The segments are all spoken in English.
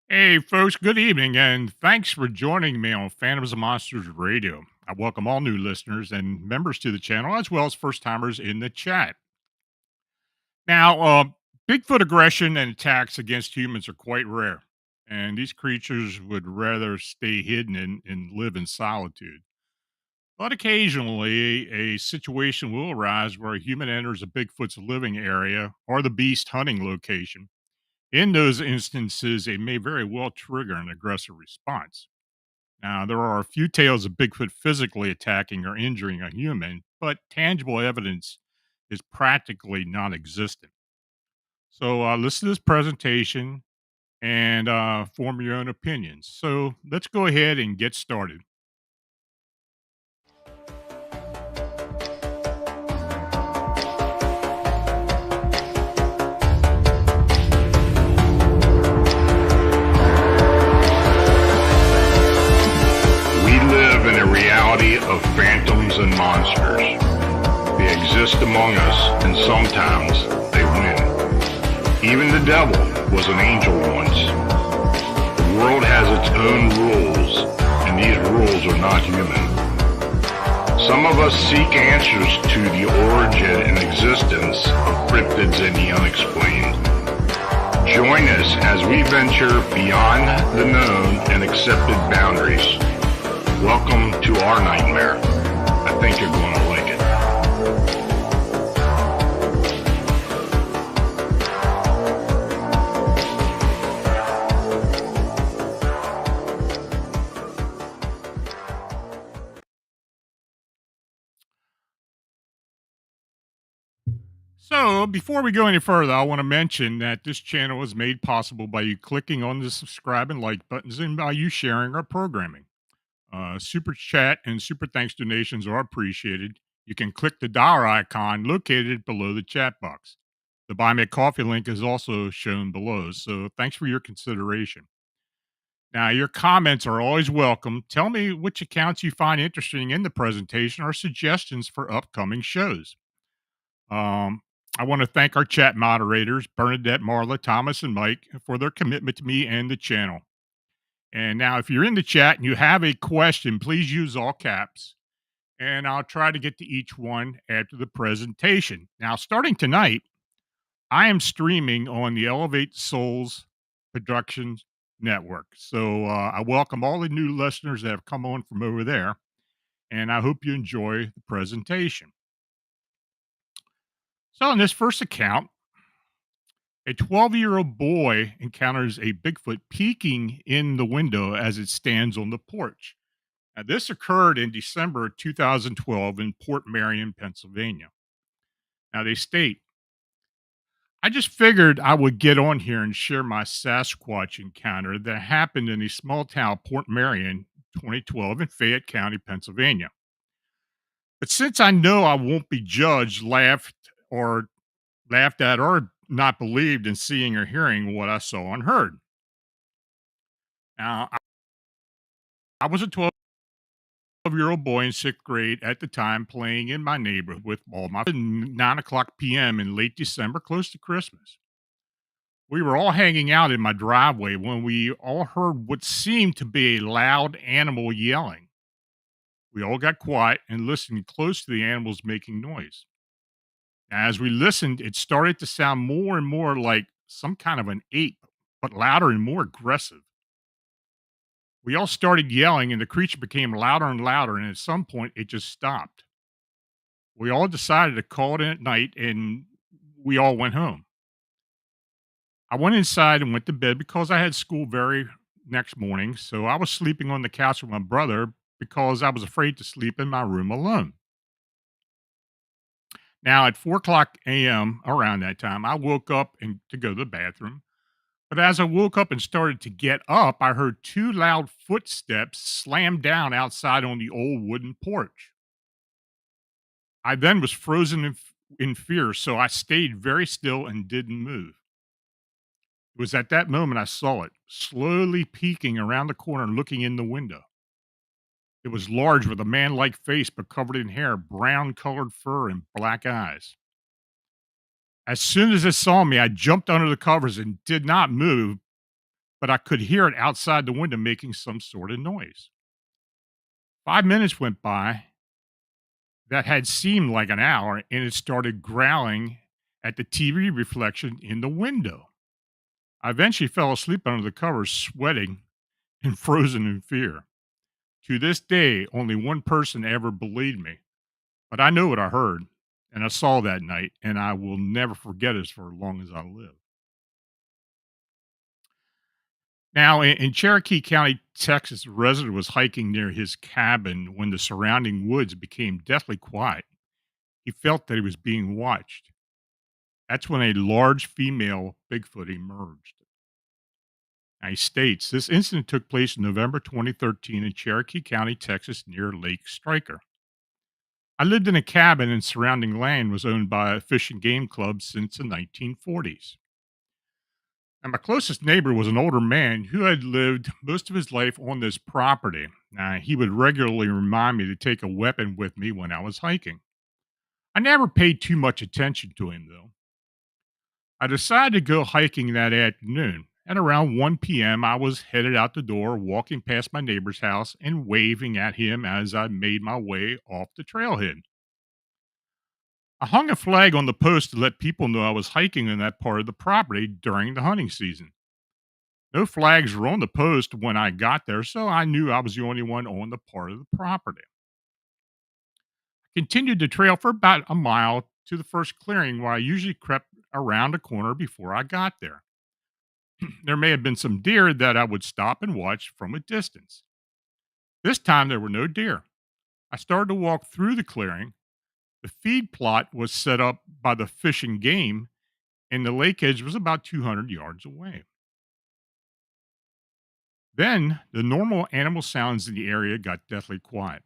Hey, folks, good evening, and thanks for joining me on Phantoms and Monsters Radio. I welcome all new listeners and members to the channel, as well as first timers in the chat. Now, Bigfoot aggression and attacks against humans are quite rare, and these creatures would rather stay hidden and live in solitude. But occasionally, a situation will arise where a human enters a Bigfoot's living area or the beast hunting location. In those instances, it may very well trigger an aggressive response. Now, there are a few tales of Bigfoot physically attacking or injuring a human, but tangible evidence is practically non existent. So, listen to this presentation and form your own opinions. So, let's go ahead and get started. We live in a reality of phantoms and monsters. They exist among us, and sometimes they win. Even the devil was an angel once. The world has its own rules, and these rules are not human. Some of us seek answers to the origin and existence of cryptids and the unexplained. Join us as we venture beyond the known and accepted boundaries. Welcome to our nightmare. I think you're going to like it. So, before we go any further, I want to mention that this channel is made possible by you clicking on the subscribe and like buttons and by you sharing our programming. Super chat and super thanks donations are appreciated. You can click the dollar icon located below the chat box. The Buy Me a Coffee link is also shown below. So thanks for your consideration. Now, your comments are always welcome. Tell me which accounts you find interesting in the presentation or suggestions for upcoming shows. Um, I want to thank our chat moderators, Bernadette, Marla, Thomas, and Mike, for their commitment to me and the channel. And now, if you're in the chat and you have a question, please use all caps, and I'll try to get to each one after the presentation. Now, starting tonight, I am streaming on the Elevate Souls Productions Network. So I welcome all the new listeners that have come on from over there, and I hope you enjoy the presentation. So, in this first account, a 12-year-old boy encounters a Bigfoot peeking in the window as it stands on the porch. Now, this occurred in December of 2012 in Port Marion, Pennsylvania. Now, they state, I just figured I would get on here and share my Sasquatch encounter that happened in the small town Port Marion, 2012 in Fayette County, Pennsylvania. But since I know I won't be judged, laughed at, or not believed in seeing or hearing what I saw and heard. Now, I was a 12-year-old boy in sixth grade at the time playing in my neighborhood with all my 9 o'clock p.m. in late December, close to Christmas. We were all hanging out in my driveway when we all heard what seemed to be a loud animal yelling. We all got quiet and listened close to the animals making noise. As we listened, it started to sound more and more like some kind of an ape, but louder and more aggressive. We all started yelling, and the creature became louder and louder, and at some point, it just stopped. We all decided to call it in at night, and we all went home. I went inside and went to bed because I had school very next morning, so I was sleeping on the couch with my brother because I was afraid to sleep in my room alone. Now, at 4 o'clock a.m., around that time, I woke up and to go to the bathroom. But as I woke up and started to get up, I heard two loud footsteps slam down outside on the old wooden porch. I then was frozen in fear, so I stayed very still and didn't move. It was at that moment I saw it, slowly peeking around the corner, looking in the window. It was large with a man like face, but covered in hair, brown colored fur, and black eyes. As soon as it saw me, I jumped under the covers and did not move. but I could hear it outside the window making some sort of noise. 5 minutes went by that had seemed like an hour, and it started growling at the TV reflection in the window. I eventually fell asleep under the covers, sweating and frozen in fear. To this day, only one person ever believed me, but I know what I heard and I saw that night, and I will never forget it for as long as I live. Now, in Cherokee County, Texas, a resident was hiking near his cabin when the surrounding woods became deathly quiet. He felt that he was being watched. That's when a large female Bigfoot emerged. Now, he states this incident took place in November 2013 in Cherokee County, Texas, near Lake Striker. I lived in a cabin and surrounding land was owned by a fish and game club since the 1940s. And my closest neighbor was an older man who had lived most of his life on this property. Now, he would regularly remind me to take a weapon with me when I was hiking. I never paid too much attention to him, though. I decided to go hiking that afternoon. At around 1 p.m., I was headed out the door, walking past my neighbor's house and waving at him as I made my way off the trailhead. I hung a flag on the post to let people know I was hiking in that part of the property during the hunting season. No flags were on the post when I got there, so I knew I was the only one on the part of the property. I continued the trail for about a mile to the first clearing where I usually crept around a corner before I got there. There may have been some deer that I would stop and watch from a distance. This time there were no deer. I started to walk through the clearing. The feed plot was set up by the fish and game, and the lake edge was about 200 yards away. Then the normal animal sounds in the area got deathly quiet.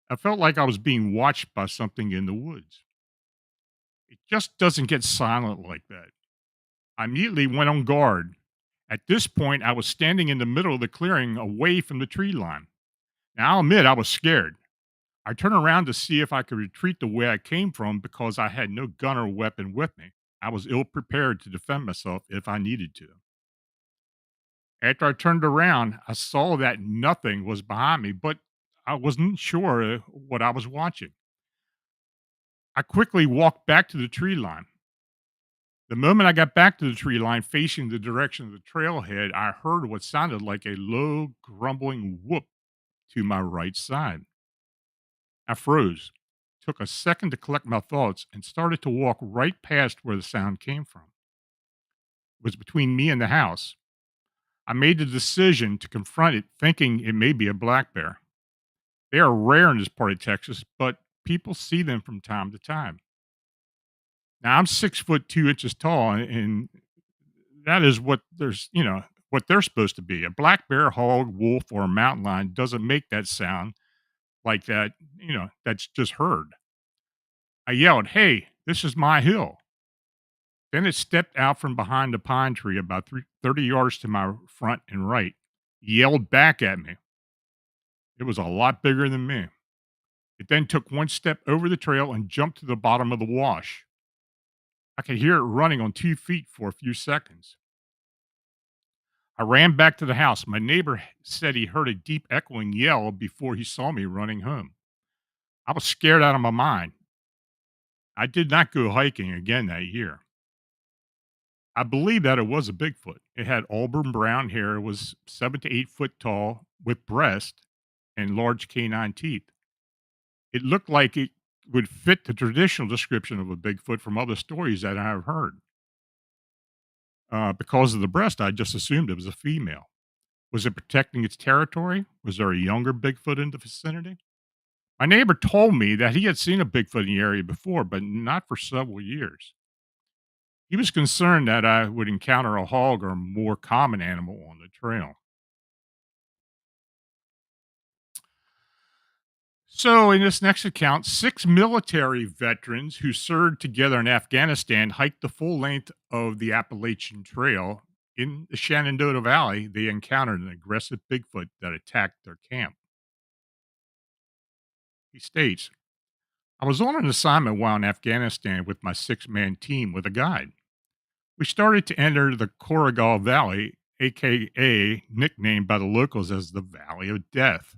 I felt like I was being watched by something in the woods. It just doesn't get silent like that. I immediately went on guard. At this point, I was standing in the middle of the clearing away from the tree line. Now, I'll admit I was scared. I turned around to see if I could retreat the way I came from because I had no gun or weapon with me. I was ill prepared to defend myself if I needed to. After I turned around, I saw that nothing was behind me, but I wasn't sure what I was watching. I quickly walked back to the tree line. The moment I got back to the tree line facing the direction of the trailhead, I heard what sounded like a low, grumbling whoop to my right side. I froze, took a second to collect my thoughts, and started to walk right past where the sound came from. It was between me and the house. I made the decision to confront it, thinking it may be a black bear. They are rare in this part of Texas, but people see them from time to time. Now I'm 6 foot 2 inches tall, and that is what what they're supposed to be. A black bear, hog, wolf, or a mountain lion doesn't make that sound like that. That's just heard. I yelled, "Hey, this is my hill." Then it stepped out from behind a pine tree about 30 yards to my front and right, yelled back at me. It was a lot bigger than me. It then took one step over the trail and jumped to the bottom of the wash. I could hear it running on 2 feet for a few seconds. I ran back to the house. My neighbor said he heard a deep echoing yell before he saw me running home. I was scared out of my mind. I did not go hiking again that year. I believe that it was a Bigfoot. It had auburn brown hair, was 7 to 8 foot tall, with breast and large canine teeth. It looked like it would fit the traditional description of a Bigfoot from other stories that I have heard. Because of the breast, I just assumed it was a female. Was it protecting its territory? Was there a younger Bigfoot in the vicinity? My neighbor told me that he had seen a Bigfoot in the area before, but not for several years. He was concerned that I would encounter a hog or more common animal on the trail. So, in this next account, 6 military veterans who served together in Afghanistan hiked the full length of the Appalachian Trail. In the Shenandoah Valley, they encountered an aggressive Bigfoot that attacked their camp. He states, I was on an assignment while in Afghanistan with my 6 man team with a guide. We started to enter the Korengal Valley aka nicknamed by the locals as the Valley of Death.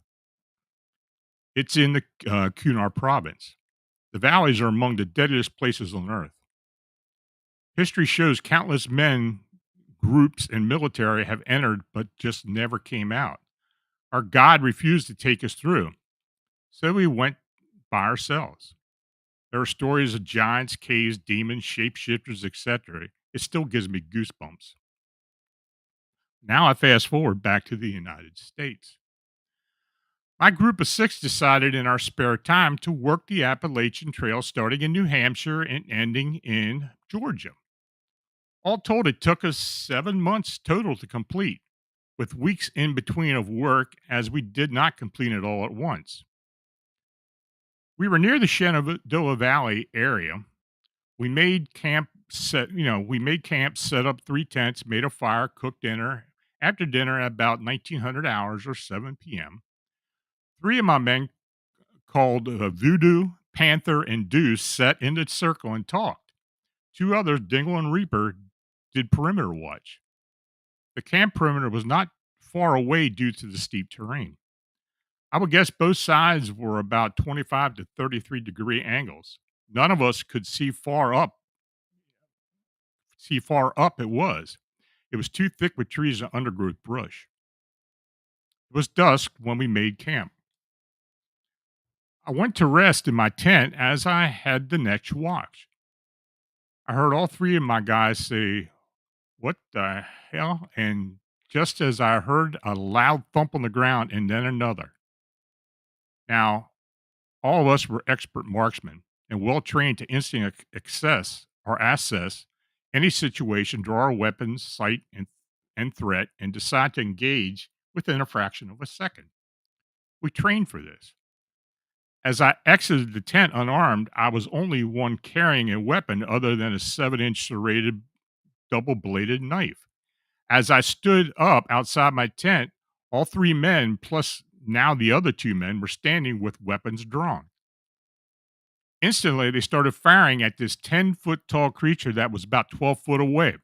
It's in the Kunar province. The valleys are among the deadliest places on earth. History shows countless men, groups, and military have entered but just never came out. Our God refused to take us through, so we went by ourselves. There are stories of giants, caves, demons, shapeshifters, etc. It still gives me goosebumps. Now I fast forward back to the United States. My group of six decided in our spare time to work the Appalachian Trail starting in New Hampshire and ending in Georgia. All told, it took us 7 months total to complete, with weeks in between of work as we did not complete it all at once. We were near the Shenandoah Valley area. We made camp, set up three tents, made a fire, cooked dinner. After dinner at about 1900 hours or 7 p.m., three of my men called Voodoo, Panther, and Deuce sat in the circle and talked. Two others, Dingle and Reaper, did perimeter watch. The camp perimeter was not far away due to the steep terrain. I would guess both sides were about 25 to 33-degree angles. None of us could see far up it was. It was too thick with trees and undergrowth brush. It was dusk when we made camp. I went to rest in my tent as I had the next watch. I heard all three of my guys say, "What the hell?" And just as I heard a loud thump on the ground and then another. Now, all of us were expert marksmen and well trained to instant access or assess any situation, draw our weapons, sight, and threat, and decide to engage within a fraction of a second. We trained for this. As I exited the tent unarmed, I was only one carrying a weapon other than a 7-inch serrated double bladed knife. As I stood up outside my tent, all three men, plus now the other two men, were standing with weapons drawn. Instantly, they started firing at this 10-foot tall creature that was about 12 foot away.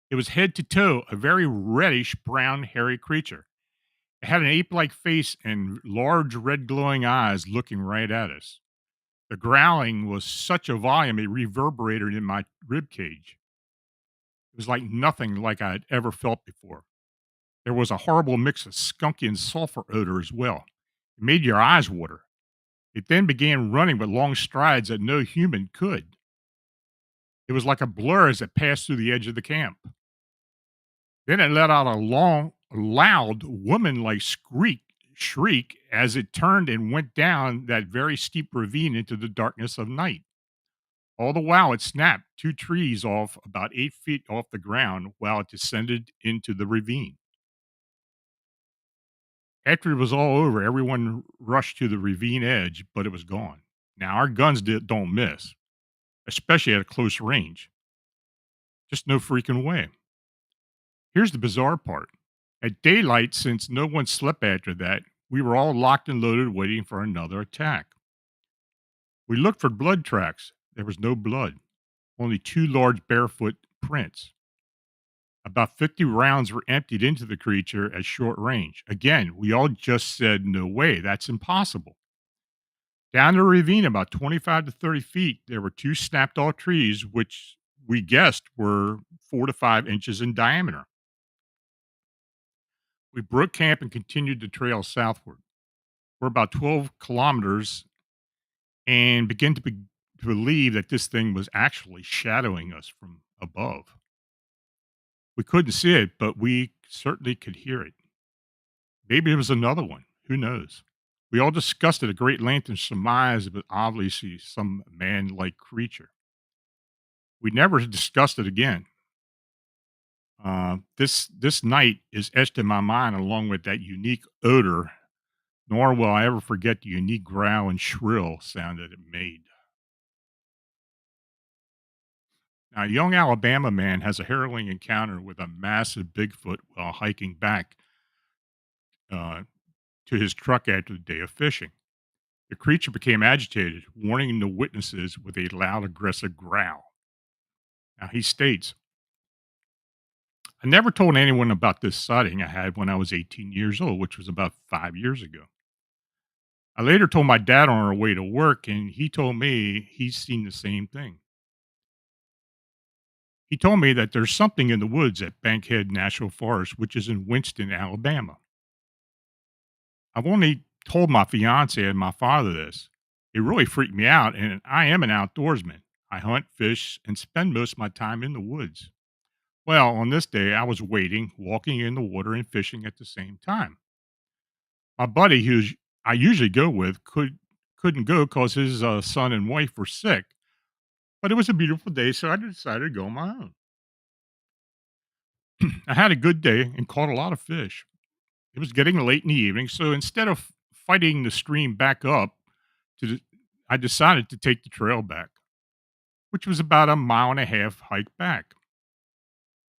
It was head to toe a very reddish brown, hairy creature. It had an ape like face and large red glowing eyes looking right at us. The growling was such a volume it reverberated in my rib cage. It was like nothing like I had ever felt before. There was a horrible mix of skunky and sulfur odor as well. It made your eyes water. It then began running with long strides that no human could. It was like a blur as it passed through the edge of the camp. Then it let out a long, loud, woman like shriek as it turned and went down that very steep ravine into the darkness of night. All the while, it snapped two trees off about 8 feet off the ground while it descended into the ravine. After it was all over, everyone rushed to the ravine edge, but it was gone. Now, our guns don't miss, especially at a close range. Just no freaking way. Here's the bizarre part. At daylight, since no one slept after that, we were all locked and loaded waiting for another attack. We looked for blood tracks. There was no blood, only two large barefoot prints. About 50 rounds were emptied into the creature at short range. Again, we all just said, no way, that's impossible. Down the ravine, about 25 to 30 feet, there were two snapped off trees, which we guessed were 4 to 5 inches in diameter. We broke camp and continued the trail southward. We're about 12 kilometers and began to believe that this thing was actually shadowing us from above. We couldn't see it, but we certainly could hear it. Maybe it was another one. Who knows? We all discussed it at great length and surmised it was obviously some man like creature. We never discussed it again. This night is etched in my mind along with that unique odor, nor will I ever forget the unique growl and shrill sound that it made. Now, a young Alabama man has a harrowing encounter with a massive Bigfoot while hiking back uh, to his truck after the day of fishing. The creature became agitated, warning the witnesses with a loud, aggressive growl. Now, he states, I never told anyone about this sighting I had when I was 18 years old, which was about 5 years ago. I later told my dad on our way to work, and he told me he's seen the same thing. He told me that there's something in the woods at Bankhead National Forest, which is in Winston, Alabama. I've only told my fiance and my father this. It really freaked me out, and I am an outdoorsman. I hunt, fish, and spend most of my time in the woods. Well, on this day, I was wading, walking in the water, and fishing at the same time. My buddy, who's I usually go with, couldn't go because his son and wife were sick. But it was a beautiful day, so I decided to go on my own. I had a good day and caught a lot of fish. It was getting late in the evening, so instead of fighting the stream back up, to the, I decided to take the trail back, which was about a mile and a half hike back.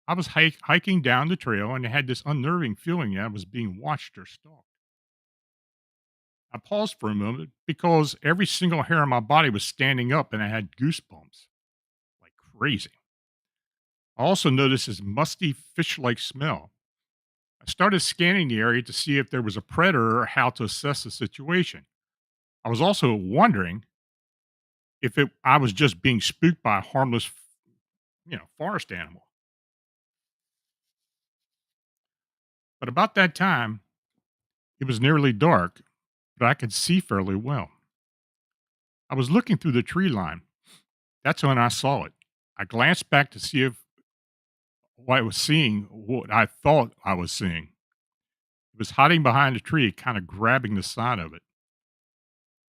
I was hiking down the trail and I had this unnerving feeling that I was being watched or stalked. I paused for a moment because every single hair on my body was standing up and I had goosebumps like crazy. I also noticed this musty fish like smell. I started scanning the area to see if there was a predator or how to assess the situation. I was also wondering if I was just being spooked by a harmless, forest animal. But about that time, it was nearly dark, but I could see fairly well. I was looking through the tree line. That's when I saw it. I glanced back to see if what I was seeing, what I thought I was seeing. It was hiding behind a tree, kind of grabbing the side of it.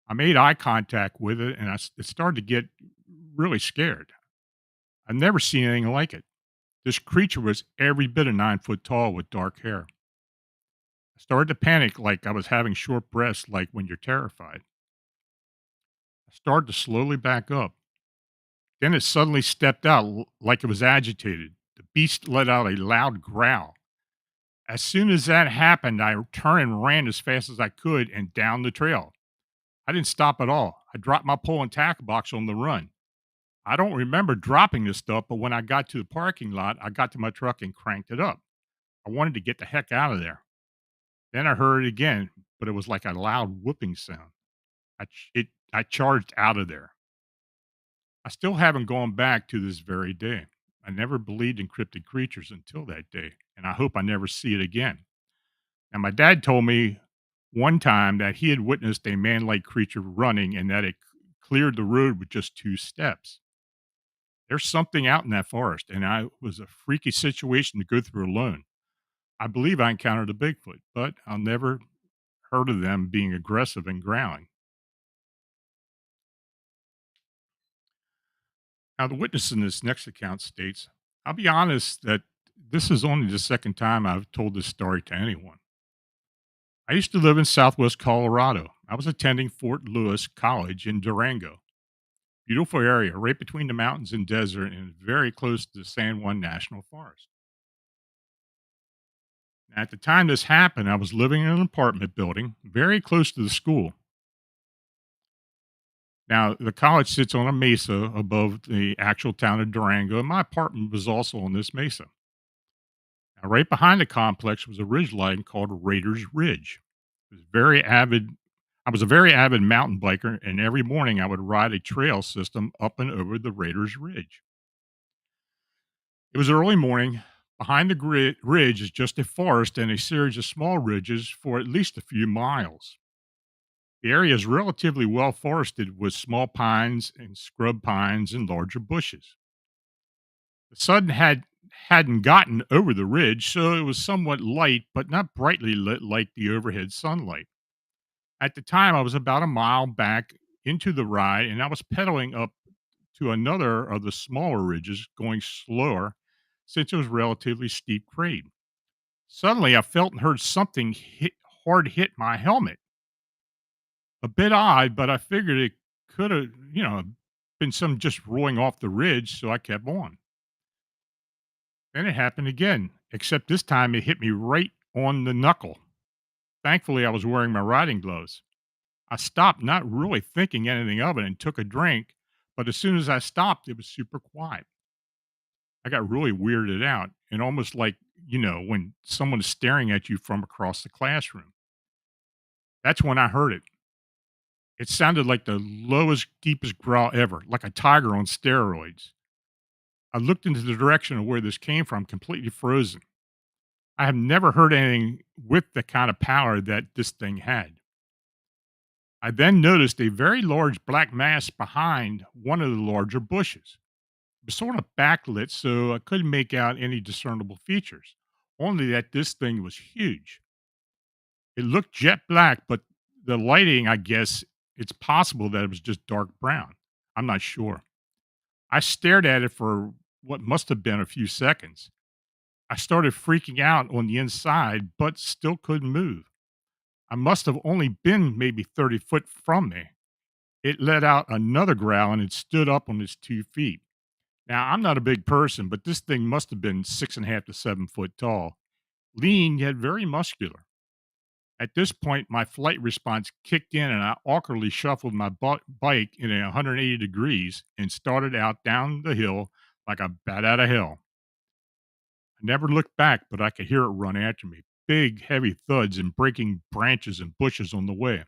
I made eye contact with it, and it started to get really scared. I've never seen anything like it. This creature was every bit of 9 foot tall with dark hair. I started to panic like I was having short breaths, like when you're terrified. I started to slowly back up. Then it suddenly stepped out like it was agitated. The beast let out a loud growl. As soon as that happened, I turned and ran as fast as I could and down the trail. I didn't stop at all. I dropped my pole and tackle box on the run. I don't remember dropping this stuff, but when I got to the parking lot, I got to my truck and cranked it up. I wanted to get the heck out of there. Then I heard it again, but it was like a loud whooping sound. I charged out of there. I still haven't gone back to this very day. I never believed in cryptid creatures until that day, and I hope I never see it again. And my dad told me one time that he had witnessed a man like creature running and that it cleared the road with just 2 steps. There's something out in that forest, and it was a freaky situation to go through alone. I believe I encountered a Bigfoot, but I'll never heard of them being aggressive and growling. Now, the witness in this next account states, I'll be honest that this is only the second time I've told this story to anyone. I used to live in southwest Colorado. I was attending Fort Lewis College in Durango. Beautiful area, right between the mountains and desert, and very close to the San Juan National Forest. At the time this happened, I was living in an apartment building very close to the school. Now, the college sits on a mesa above the actual town of Durango, and my apartment was also on this mesa. Now, right behind the complex was a ridge line called Raiders Ridge. It was very avid. I was a very avid mountain biker, and every morning I would ride a trail system up and over the Raiders Ridge. It was early morning. Behind the ridge is just a forest and a series of small ridges for at least a few miles. The area is relatively well forested with small pines and scrub pines and larger bushes. The sun hadn't gotten over the ridge, so it was somewhat light, but not brightly lit like the overhead sunlight. At the time, I was about a mile back into the ride, and I was pedaling up to another of the smaller ridges, going slower since it was relatively steep grade. Suddenly, I felt and heard something hard hit my helmet. A bit odd, but I figured it could have, been some just rolling off the ridge, so I kept on. Then it happened again, except this time it hit me right on the knuckle. Thankfully, I was wearing my riding gloves. I stopped, not really thinking anything of it, and took a drink. But as soon as I stopped, it was super quiet. I got really weirded out and almost like, when someone's staring at you from across the classroom. That's when I heard it. It sounded like the lowest, deepest growl ever, like a tiger on steroids. I looked into the direction of where this came from, completely frozen. I have never heard anything with the kind of power that this thing had. I then noticed a very large black mass behind one of the larger bushes. It was sort of backlit, so I couldn't make out any discernible features, only that this thing was huge. It looked jet black, but the lighting, I guess it's possible that it was just dark brown. I'm not sure. I stared at it for what must have been a few seconds. I started freaking out on the inside, but still couldn't move. I must have only been maybe 30 foot from me. It let out another growl and it stood up on its 2 feet. Now, I'm not a big person, but this thing must have been 6.5 to 7 foot tall, lean yet very muscular. At this point, my flight response kicked in and I awkwardly shuffled my bike in 180 degrees and started out down the hill like a bat out of hell. I never looked back, but I could hear it run after me. Big, heavy thuds and breaking branches and bushes on the way.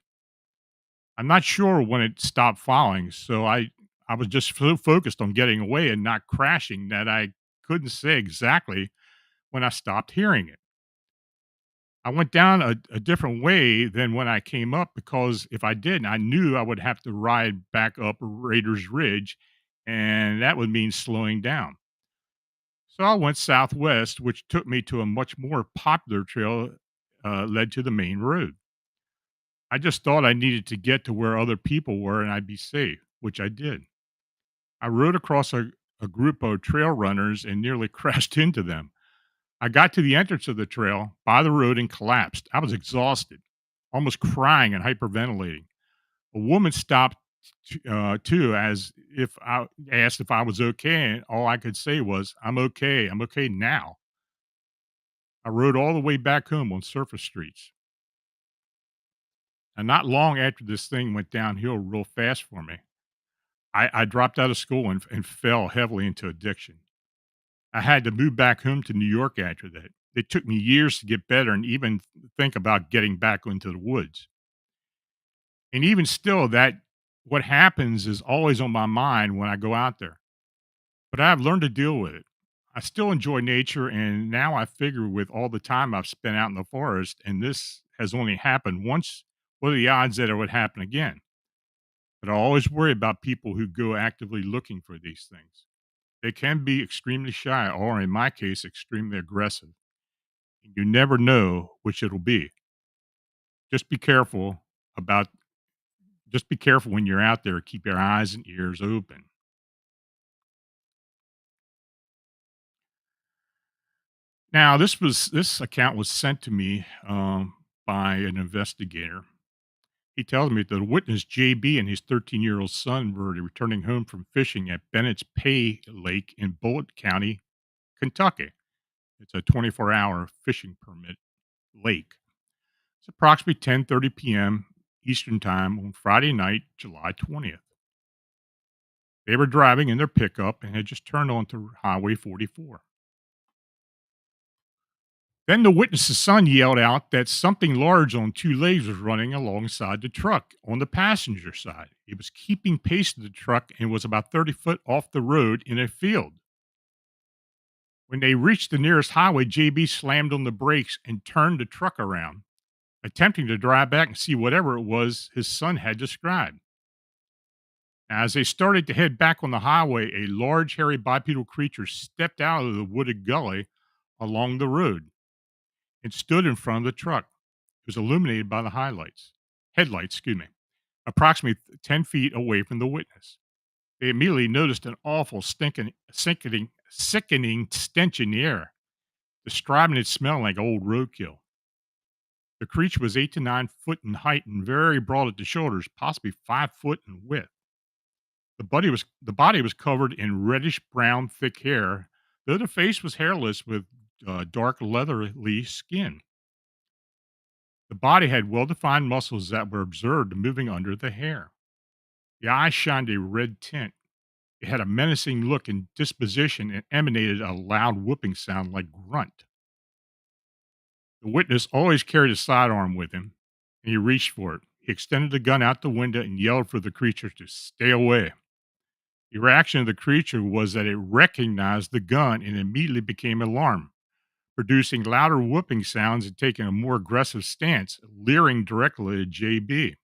I'm not sure when it stopped following, so I was just so focused on getting away and not crashing that I couldn't say exactly when I stopped hearing it. I went down a different way than when I came up because if I didn't, I knew I would have to ride back up Raiders Ridge, and that would mean slowing down. So I went southwest, which took me to a much more popular trail led to the main road. I just thought I needed to get to where other people were and I'd be safe, which I did. I rode across a group of trail runners and nearly crashed into them. I got to the entrance of the trail by the road and collapsed. I was exhausted, almost crying and hyperventilating. A woman stopped too, as if I asked if I was okay. And all I could say was, I'm okay. I'm okay now. I rode all the way back home on surface streets. And not long after this thing went downhill real fast for me, I dropped out of school and fell heavily into addiction. I had to move back home to New York after that. It took me years to get better and even think about getting back into the woods. And even still, that what happens is always on my mind when I go out there. But I've learned to deal with it. I still enjoy nature, and now I figure with all the time I've spent out in the forest, and this has only happened once, what are the odds that it would happen again? But I always worry about people who go actively looking for these things. They can be extremely shy, or in my case, extremely aggressive. And you never know which it'll be. Just be careful about just be careful when you're out there. Keep your eyes and ears open. Now, this account was sent to me by an investigator. He tells me that the witness JB and his 13-year-old son were returning home from fishing at Bennett's Pay Lake in Bullitt County, Kentucky. It's a 24-hour fishing permit lake. It's approximately 10:30 p.m. Eastern Time on Friday night, July 20th. They were driving in their pickup and had just turned onto Highway 44. Then the witness's son yelled out that something large on two legs was running alongside the truck on the passenger side. It was keeping pace with the truck and was about 30 foot off the road in a field. When they reached the nearest highway, JB slammed on the brakes and turned the truck around, attempting to drive back and see whatever it was his son had described. As they started to head back on the highway, a large, hairy bipedal creature stepped out of the wooded gully along the road and stood in front of the truck. It was illuminated by the headlights, approximately 10 feet away from the witness. They immediately noticed an awful, sickening stench in the air, describing it smelling like old roadkill. The creature was 8 to 9 foot in height and very broad at the shoulders, possibly 5 foot in width. The body was covered in reddish brown thick hair, though the face was hairless with dark leathery skin. The body had well defined muscles that were observed moving under the hair. The eyes shined a red tint. It had a menacing look and disposition and emanated a loud whooping sound like grunt. The witness always carried a sidearm with him, and he reached for it. He extended the gun out the window and yelled for the creature to stay away. The reaction of the creature was that it recognized the gun and immediately became alarmed, producing louder whooping sounds and taking a more aggressive stance, leering directly at JB.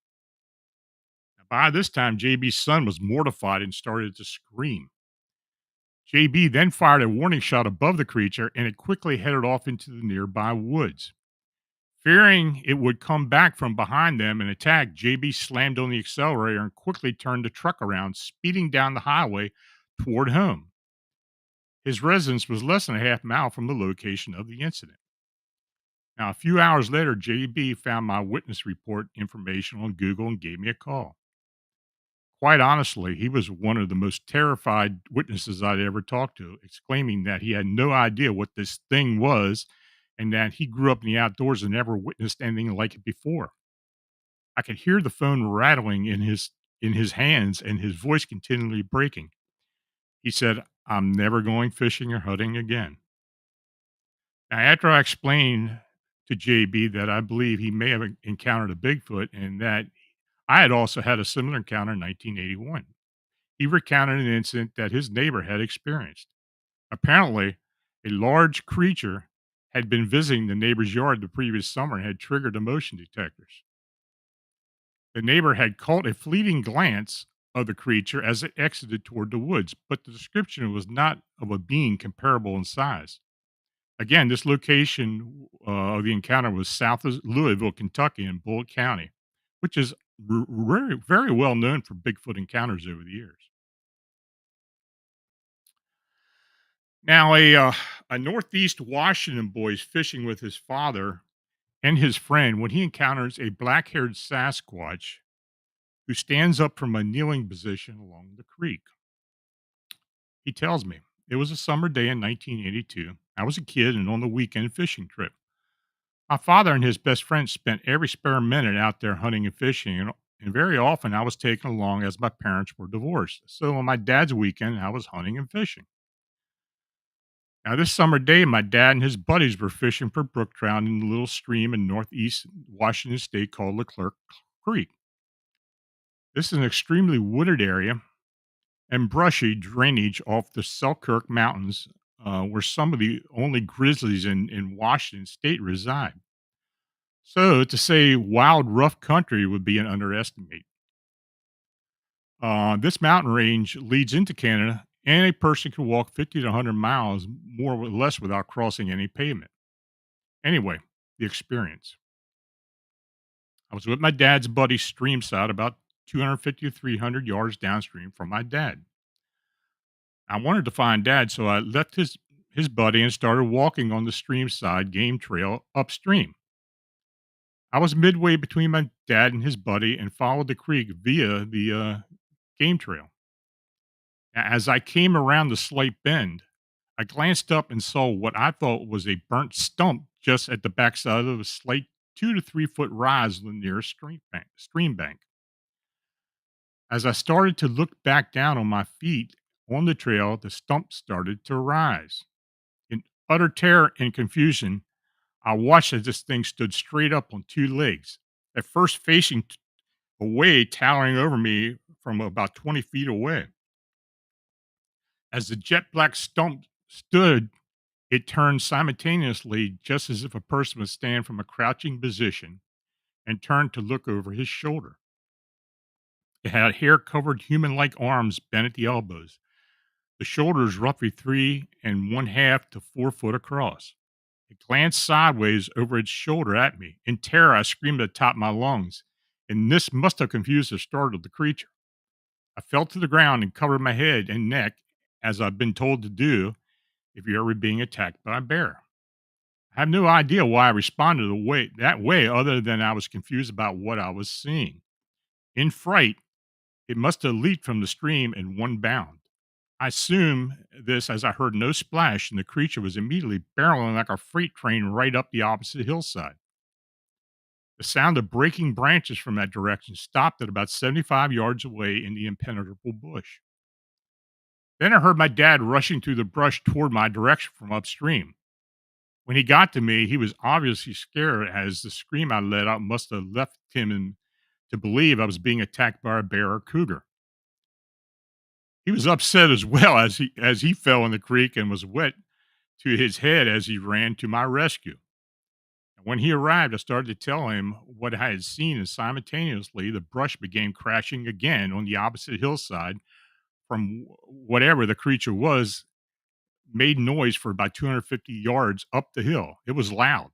By this time, JB's son was mortified and started to scream. JB then fired a warning shot above the creature and it quickly headed off into the nearby woods. Fearing it would come back from behind them and attack, JB slammed on the accelerator and quickly turned the truck around, speeding down the highway toward home. His residence was less than a half mile from the location of the incident. Now, a few hours later, JB found my witness report information on Google and gave me a call. Quite honestly, he was one of the most terrified witnesses I'd ever talked to, exclaiming that he had no idea what this thing was and that he grew up in the outdoors and never witnessed anything like it before. I could hear the phone rattling in his hands and his voice continually breaking. He said, "I'm never going fishing or hunting again." Now, after I explained to JB that I believe he may have encountered a Bigfoot and that I had also had a similar encounter in 1981, he recounted an incident that his neighbor had experienced. Apparently, a large creature had been visiting the neighbor's yard the previous summer and had triggered the motion detectors. The neighbor had caught a fleeting glance of the creature as it exited toward the woods, but the description was not of a being comparable in size. Again, this location of the encounter was south of Louisville, Kentucky, in Bullitt County, which is very well known for Bigfoot encounters over the years. Now, a Northeast Washington boy is fishing with his father and his friend when he encounters a black haired Sasquatch who stands up from a kneeling position along the creek. He tells me it was a summer day in 1982. I was a kid and on the weekend fishing trip. My father and his best friend spent every spare minute out there hunting and fishing, and very often I was taken along as my parents were divorced. So on my dad's weekend, I was hunting and fishing. Now, this summer day, my dad and his buddies were fishing for brook trout in a little stream in northeast Washington state called Leclerc Creek. This is an extremely wooded area and brushy drainage off the Selkirk Mountains, where some of the only grizzlies in Washington state reside. So to say wild, rough country would be an underestimate. This mountain range leads into Canada, and a person can walk 50 to 100 miles more or less without crossing any pavement. Anyway, the experience. I was with my dad's buddy streamside about 250 to 300 yards downstream from my dad. I wanted to find dad, so I left his buddy and started walking on the stream side game trail upstream. I was midway between my dad and his buddy and followed the creek via the game trail. As I came around the slight bend, I glanced up and saw what I thought was a burnt stump just at the backside of a slight 2 to 3 foot rise on the nearest stream bank. As I started to look back down on my feet on the trail, the stump started to rise. In utter terror and confusion, I watched as this thing stood straight up on two legs, at first facing away, towering over me from about 20 feet away. As the jet black stump stood, it turned simultaneously, just as if a person would stand from a crouching position and turned to look over his shoulder. It had hair covered human like arms bent at the elbows, the shoulders roughly 3 1/2 to 4 foot across. It glanced sideways over its shoulder at me. In terror, I screamed at the top of my lungs, and this must have confused or startled the creature. I fell to the ground and covered my head and neck, as I've been told to do if you're ever being attacked by a bear. I have no idea why I responded that way, other than I was confused about what I was seeing. In fright, it must have leaped from the stream in one bound. I assume this as I heard no splash, and the creature was immediately barreling like a freight train right up the opposite hillside. The sound of breaking branches from that direction stopped at about 75 yards away in the impenetrable bush. Then I heard my dad rushing through the brush toward my direction from upstream. When he got to me, he was obviously scared as the scream I let out must have left him to believe I was being attacked by a bear or cougar. He was upset as well as he fell in the creek and was wet to his head as he ran to my rescue. When he arrived, I started to tell him what I had seen, and simultaneously the brush began crashing again on the opposite hillside from whatever the creature was, made noise for about 250 yards up the hill. It was loud.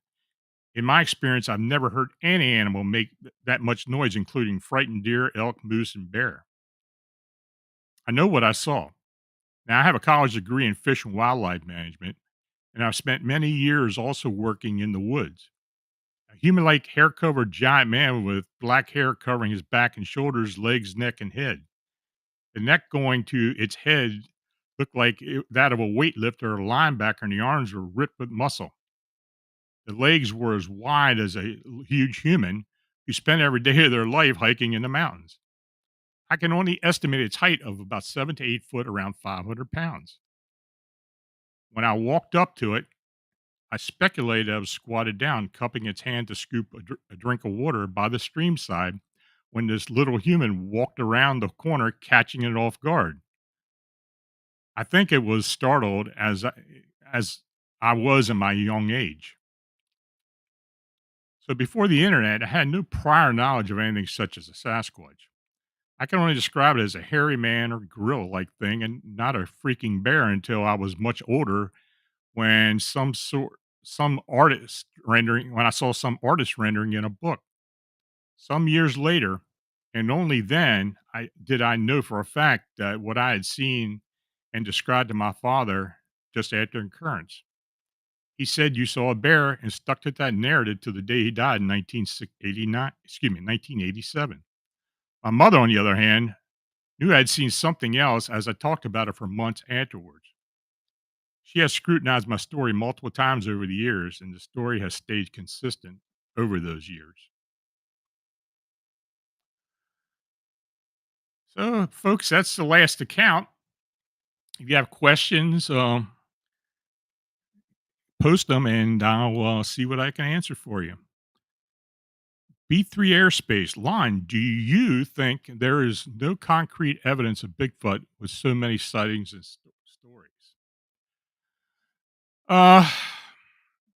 In my experience, I've never heard any animal make that much noise, including frightened deer, elk, moose, and bear. I know what I saw. Now, I have a college degree in fish and wildlife management, and I've spent many years also working in the woods. A human like hair covered giant man with black hair covering his back and shoulders, legs, neck, and head. The neck going to its head looked like that of a weightlifter or a linebacker, and the arms were ripped with muscle. The legs were as wide as a huge human who spent every day of their life hiking in the mountains. I can only estimate its height of about 7 to 8 foot, around 500 pounds. When I walked up to it, I speculated I was squatted down, cupping its hand to scoop a drink of water by the stream side when this little human walked around the corner, catching it off guard. I think it was startled as I was in my young age. So before the internet, I had no prior knowledge of anything such as a Sasquatch. I can only describe it as a hairy man or gorilla like thing and not a freaking bear until I was much older when some artist rendering when I saw some artist rendering in a book. Some years later, and only then I know for a fact that what I had seen and described to my father just after occurrence. He said you saw a bear and stuck to that narrative to the day he died in 1987. My mother, on the other hand, knew I'd seen something else as I talked about it for months afterwards. She has scrutinized my story multiple times over the years, and the story has stayed consistent over those years. So, folks, that's the last account. If you have questions, post them and I'll see what I can answer for you. B3 Airspace. Lon, do you think there is no concrete evidence of Bigfoot with so many sightings and stories? Uh,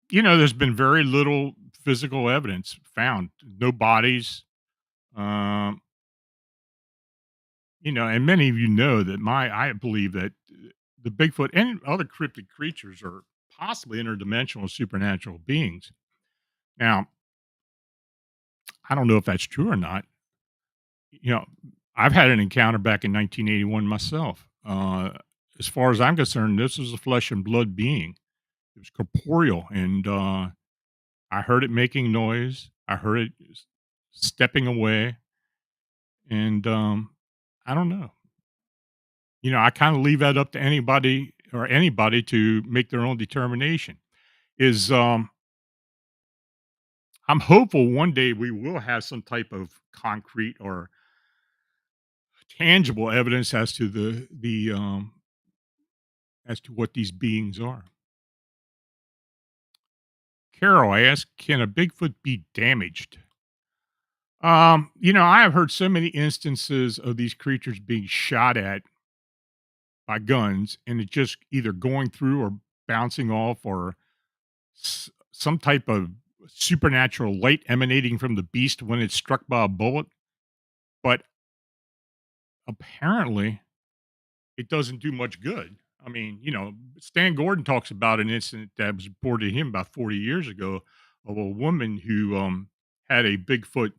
there's been very little physical evidence found. No bodies. Um, and many of you know that I believe that the Bigfoot and other cryptid creatures are possibly interdimensional supernatural beings. Now, I don't know if that's true or not. You know, I've had an encounter back in 1981 myself. As far as I'm concerned, this is a flesh and blood being. It was corporeal, and I heard it making noise. I heard it stepping away, and I don't know. I kind of leave that up to anybody to make their own determination. Is I'm hopeful one day we will have some type of concrete or tangible evidence as to what these beings are. Carol, I asked, can a Bigfoot be damaged? I have heard so many instances of these creatures being shot at by guns and it just either going through or bouncing off or some type of supernatural light emanating from the beast when it's struck by a bullet. But apparently, it doesn't do much good. I mean, Stan Gordon talks about an incident that was reported to him about 40 years ago of a woman who had a Bigfoot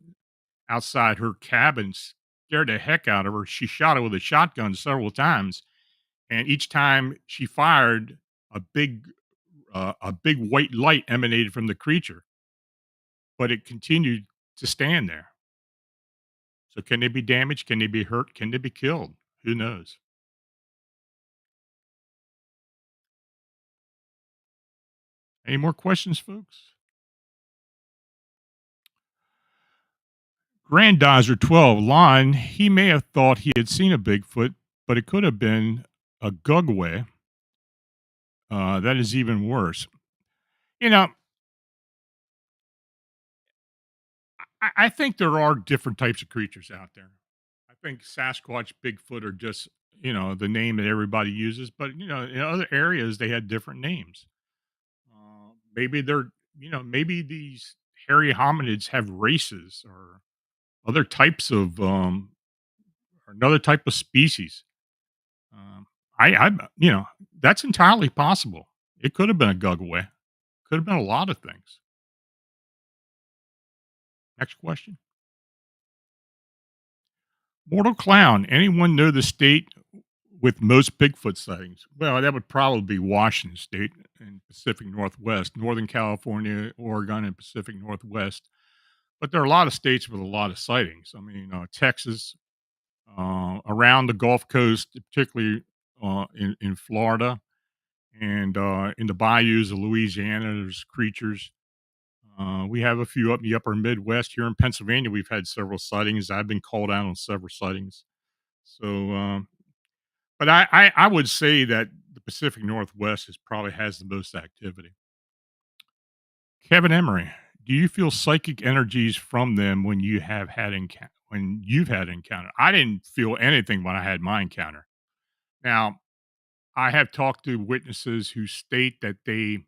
outside her cabin, scared the heck out of her. She shot it with a shotgun several times, and each time she fired, a big white light emanated from the creature, but it continued to stand there. So, can they be damaged? Can they be hurt? Can they be killed? Who knows? Any more questions, folks? Grandizer 12, Lon, he may have thought he had seen a Bigfoot, but it could have been a Gugway, that is even worse. You know, I think there are different types of creatures out there. I think Sasquatch, Bigfoot are just, the name that everybody uses, but, in other areas, they had different names. Maybe maybe these hairy hominids have races or other types of, or another type of species. Um, that's entirely possible. It could have been a Gugaway. Could have been a lot of things. Next question. Mortal Clown. Anyone know the state with most Bigfoot sightings? Well, that would probably be Washington State and Pacific Northwest, Northern California, Oregon, and Pacific Northwest. But there are a lot of states with a lot of sightings. I mean, Texas, around the Gulf Coast, particularly in Florida, and in the bayous of Louisiana, there's creatures. We have a few up in the upper Midwest. Here in Pennsylvania, we've had several sightings. I've been called out on several sightings. So, but I would say that the Pacific Northwest probably has the most activity. Kevin Emery, do you feel psychic energies from them when you've had encounter? I didn't feel anything when I had my encounter. Now, I have talked to witnesses who state that they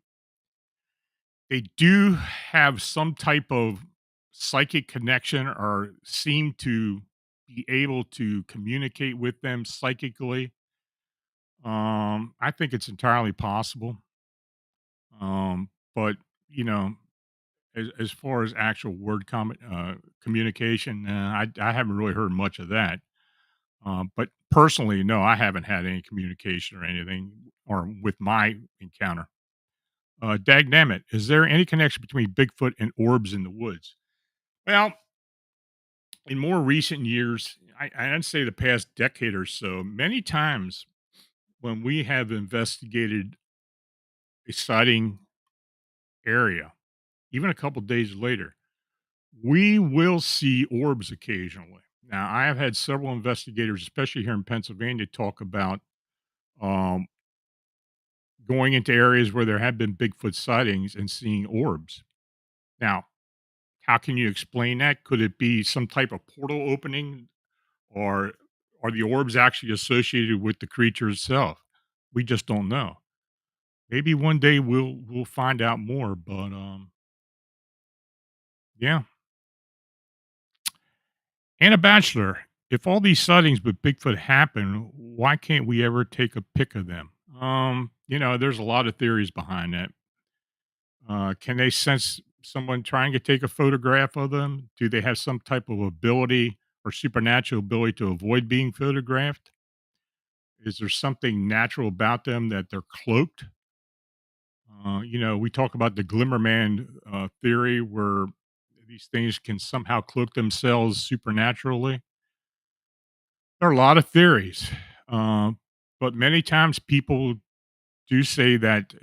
do have some type of psychic connection or seem to be able to communicate with them psychically. I think it's entirely possible. But you know, as far as actual communication, I haven't really heard much of that. But personally, no, I haven't had any communication or anything or with my encounter. Dagnammit, is there any connection between Bigfoot and orbs in the woods? Well, in more recent years, I'd say the past decade or so, many times when we have investigated a sighting area, even a couple days later, we will see orbs occasionally. Now, I have had several investigators, especially here in Pennsylvania, talk about um, going into areas where there have been Bigfoot sightings and seeing orbs. Now, how can you explain that? Could it be some type of portal opening, or are the orbs actually associated with the creature itself? We just don't know. Maybe one day we'll find out more, but yeah. And a bachelor, if all these sightings with Bigfoot happen, why can't we ever take a pic of them? There's a lot of theories behind that. Can they sense someone trying to take a photograph of them? Do they have some type of ability or supernatural ability to avoid being photographed? Is there something natural about them that they're cloaked? We talk about the Glimmerman theory where these things can somehow cloak themselves supernaturally. There are a lot of theories, but many times people do say that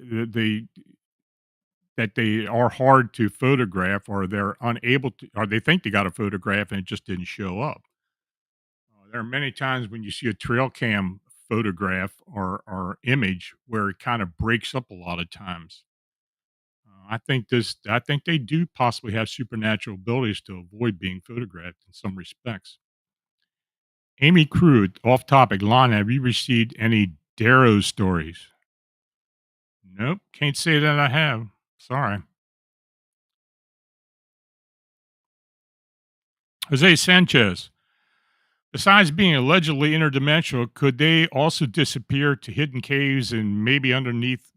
they are hard to photograph, or they're unable to, or they think they got a photograph and it just didn't show up. There are many times when you see a trail cam photograph or image where it kind of breaks up a lot of times. I think they do possibly have supernatural abilities to avoid being photographed in some respects. Amy Crude, off topic. Lon, have you received any Darrow stories? Nope, can't say that I have. Sorry. Jose Sanchez. Besides being allegedly interdimensional, could they also disappear to hidden caves and maybe underneath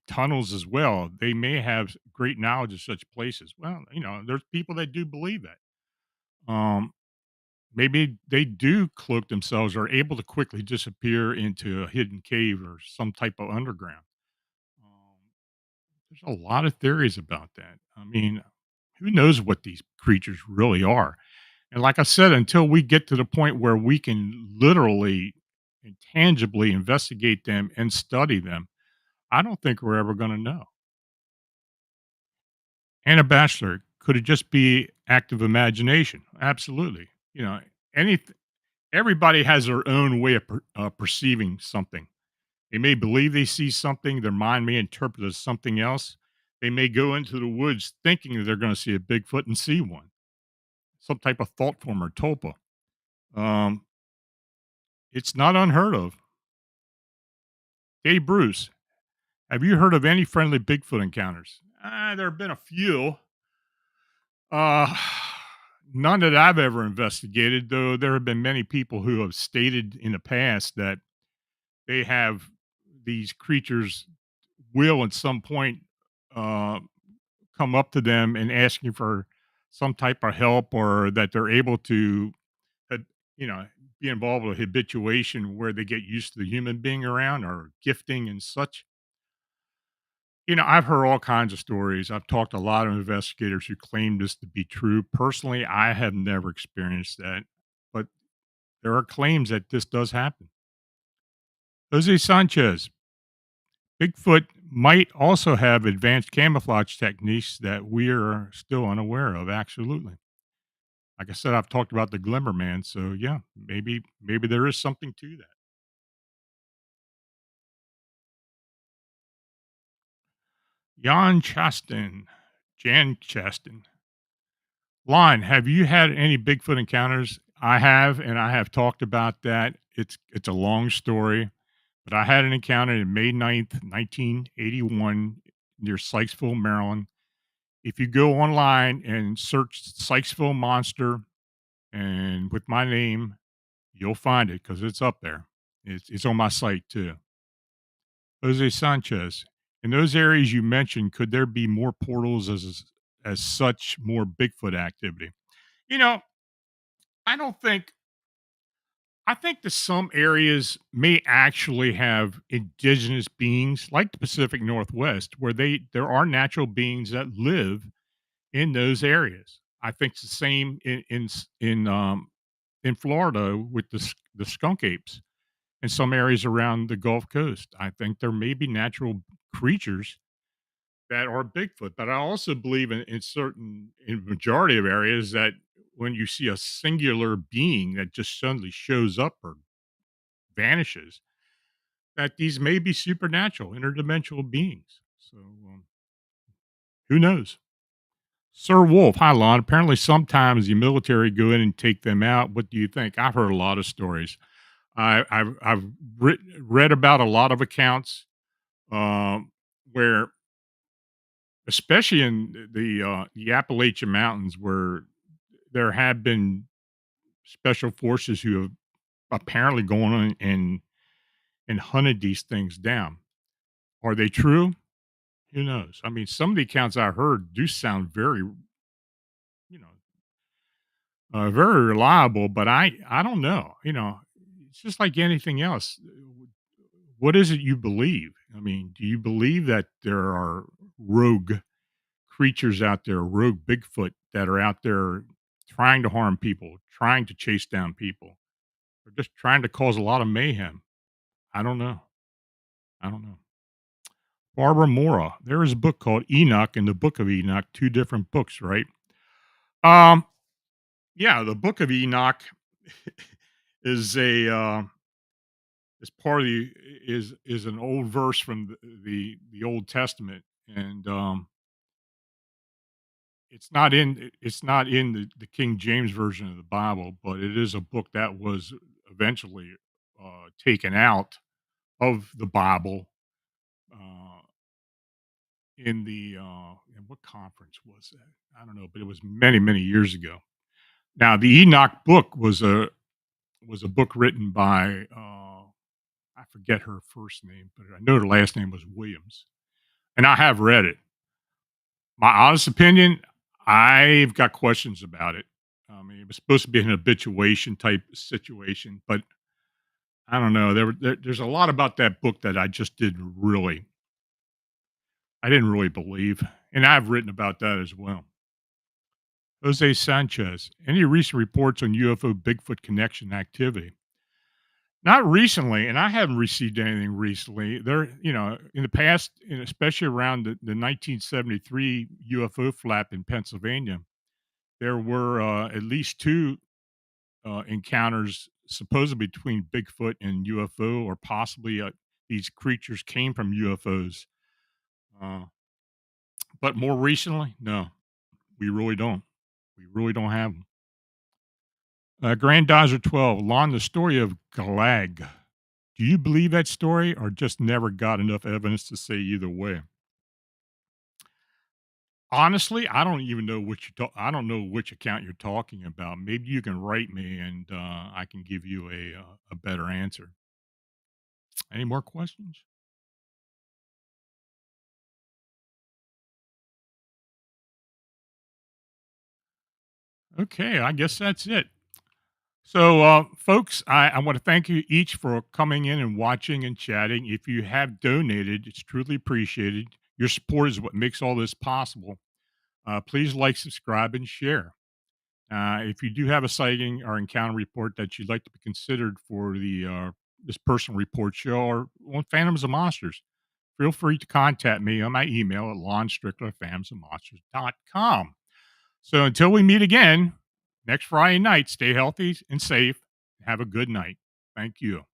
tunnels as well? They may have great knowledge of such places. Well, there's people that do believe that. Um, Maybe they do cloak themselves or are able to quickly disappear into a hidden cave or some type of underground. Um, there's a lot of theories about that. I mean, who knows what these creatures really are? And like I said, until we get to the point where we can literally and tangibly investigate them and study them, I don't think we're ever going to know. And a bachelor, could it just be active imagination? Absolutely. Anything. Everybody has their own way of perceiving something. They may believe they see something, their mind may interpret it as something else. They may go into the woods thinking that they're going to see a Bigfoot and see one, some type of thought form or tulpa. Um, it's not unheard of. Hey, Bruce, have you heard of any friendly Bigfoot encounters? There have been a few. Uh, none that I've ever investigated, though there have been many people who have stated in the past that they have these creatures will at some point uh, come up to them and asking for some type of help, or that they're able to, uh, you know, be involved with habituation where they get used to the human being around or gifting and such. I've heard all kinds of stories. I've talked to a lot of investigators who claim this to be true. Personally, I have never experienced that, but there are claims that this does happen. Jose Sanchez, Bigfoot might also have advanced camouflage techniques that we are still unaware of. Absolutely. Like I said, I've talked about the Glimmer Man, so yeah, maybe there is something to that. Jan Chastin, Jan Chastin. Lon, have you had any Bigfoot encounters? I have, and I have talked about that. It's a long story, but I had an encounter in May 9th, 1981, near Sykesville, Maryland. If you go online and search Sykesville Monster and with my name, you'll find it because it's up there. It's on my site too. Jose Sanchez. In those areas you mentioned, could there be more portals as such, more Bigfoot activity? You know, I don't think I think that some areas may actually have indigenous beings like the Pacific Northwest where there are natural beings that live in those areas. I think it's the same in Florida with the skunk apes in some areas around the Gulf Coast. I think there may be natural creatures that are Bigfoot, but I also believe in majority of areas that when you see a singular being that just suddenly shows up or vanishes, that these may be supernatural, interdimensional beings. So who knows? Sir Wolf, hi Lon. Apparently, sometimes the military go in and take them out. What do you think? I've heard a lot of stories. I've read about a lot of accounts where, especially in the Appalachian Mountains, where there have been special forces who have apparently gone on and hunted these things down. Are they true? Who knows? I mean, some of the accounts I heard do sound very, you know, very reliable, but I don't know. It's just like anything else. What is it you believe? I mean, do you believe that there are rogue creatures out there, rogue Bigfoot that are out there trying to harm people, trying to chase down people, or just trying to cause a lot of mayhem? I don't know. I don't know. Barbara Mora, there is a book called Enoch and the Book of Enoch, two different books, right? Um, yeah, the Book of Enoch is a is part of the is an old verse from the Old Testament, and it's not in the King James version of the Bible, but it is a book that was eventually taken out of the Bible uh, in in what conference was that? I don't know, but it was many years ago. Now, the Enoch book was a book written by I forget her first name, but I know her last name was Williams, and I have read it. My honest opinion, I've got questions about it. I mean, it was supposed to be an habituation type situation, but I don't know. There's a lot about that book that I didn't really believe, and I've written about that as well. Jose Sanchez, any recent reports on UFO Bigfoot connection activity? Not recently, and I haven't received anything recently. In the past, and especially around the 1973 UFO flap in Pennsylvania, there were at least two encounters supposedly between Bigfoot and UFO, or possibly these creatures came from UFOs. Uh, but more recently, no, we really don't. We really don't have them. Granddaughter 12, Lon, the story of Galag. Do you believe that story, or just never got enough evidence to say either way? Honestly, I don't even know what I don't know which account you're talking about. Maybe you can write me, and I can give you a better answer. Any more questions? Okay, I guess that's it. So, folks, I want to thank you each for coming in and watching and chatting. If you have donated, it's truly appreciated. Your support is what makes all this possible. Please like, subscribe, and share. If you do have a sighting or encounter report that you'd like to be considered for the this personal report show or on Phantoms of Monsters, feel free to contact me on my email at lonstrickler@phantomsofmonsters.com. So until we meet again next Friday night, stay healthy and safe. Have a good night. Thank you.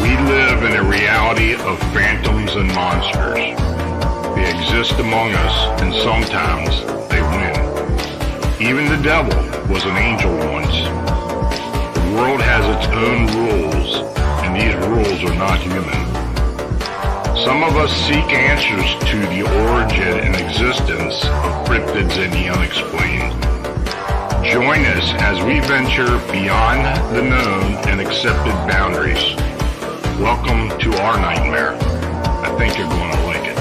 We live in a reality of phantoms and monsters. They exist among us, and sometimes they win. Even the devil was an angel once. The world has its own rules, and these rules are not human. Some of us seek answers to the origin and existence of cryptids and the unexplained. Join us as we venture beyond the known and accepted boundaries. Welcome to our nightmare. I think you're going to like it.